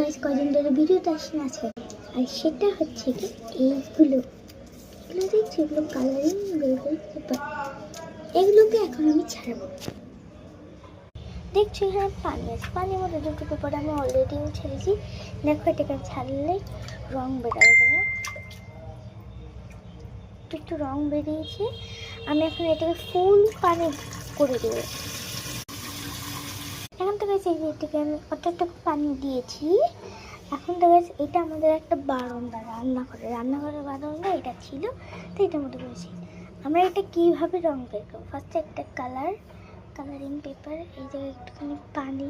Guys কদিন ধরে ভিডিওতে আসে না আছে, আর সেটা হচ্ছে কি এগুলো দেখছি, এগুলো কালারিং পেপার। এগুলোকে এখন আমি ছাড়বো। দেখছি এখানে পানি আছে, পানির মধ্যে দুটো পেপার আমি অলরেডি ছেড়েছি। দেখো এটাকে ছাড়লে রং বেরোবে, কেন একটু রং বেরিয়েছে। আমি এখন এটাকে ফুল পানি করে দেবো। এখন তো গেছে এটাকে আমি অতটা পানি দিয়েছি। এখন তো গেছে এটা আমাদের একটা বারান্দা, রান্নাঘরের বারান্দা এটা ছিল, তো এটার মধ্যে করেছি। আমরা এটা কীভাবে রং বের করবো, ফার্স্টে একটা কালারিং পেপার, এই জায়গায় একটুখানি পানি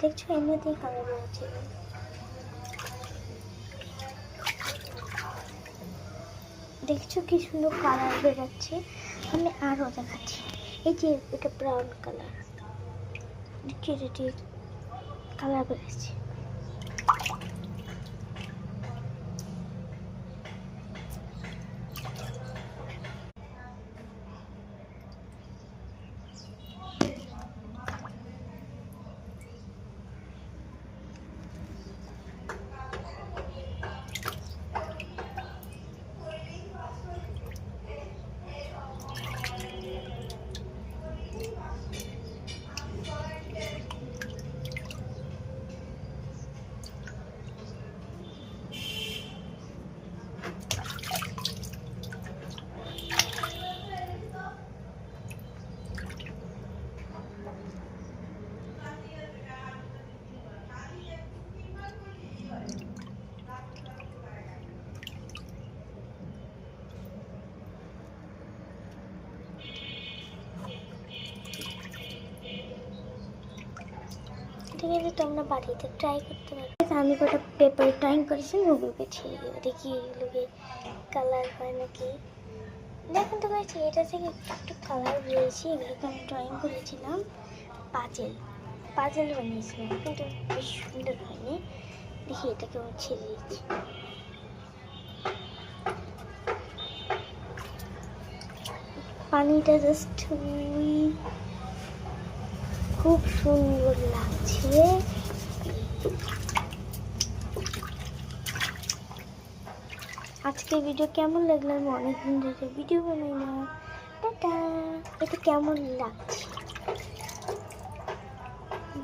দেখছো এমনিতেই কালার বেরোচ্ছে। দেখছো কি সুন্দর কালার বেরোচ্ছে। আমি আরও দেখাচ্ছি, এই যে এটা ব্রাউন কালার, কালার বেরোচ্ছে। ঠিক আছে, তোমরা বাড়িতে ট্রাই করতে পারো। আমি কটা পেপার ড্রয়িং করেছি, ওগুলোকে ছেড়ে দেবো, দেখি এগুলোকে কালার হয় নাকি। দেখুন তো গাইছি, এটা থেকে একটু কালার বেরিয়েছে। এগুলোকে আমি ড্রয়িং করেছিলাম, পাজেল বানিয়েছিলাম, কিন্তু বেশ সুন্দর হয়নি। দেখি এটাকে আমি ছেড়ে দিচ্ছি। পানিটা জাস্ট খুব সুন্দর লাগছে। আজকের ভিডিও কেমন লাগলো, আমি অনেকদিন ধরে ভিডিও বানাই না। টাটা। এটা কেমন লাগছে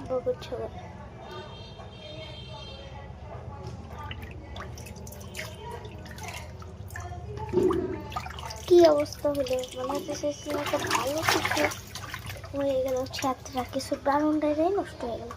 বলছো? কি অবস্থা হলো, মনে হচ্ছে একটা ভালো কিছু হয়ে গেল, ছাত্রা কিছু বারান্দায় নষ্ট হয়ে গেল।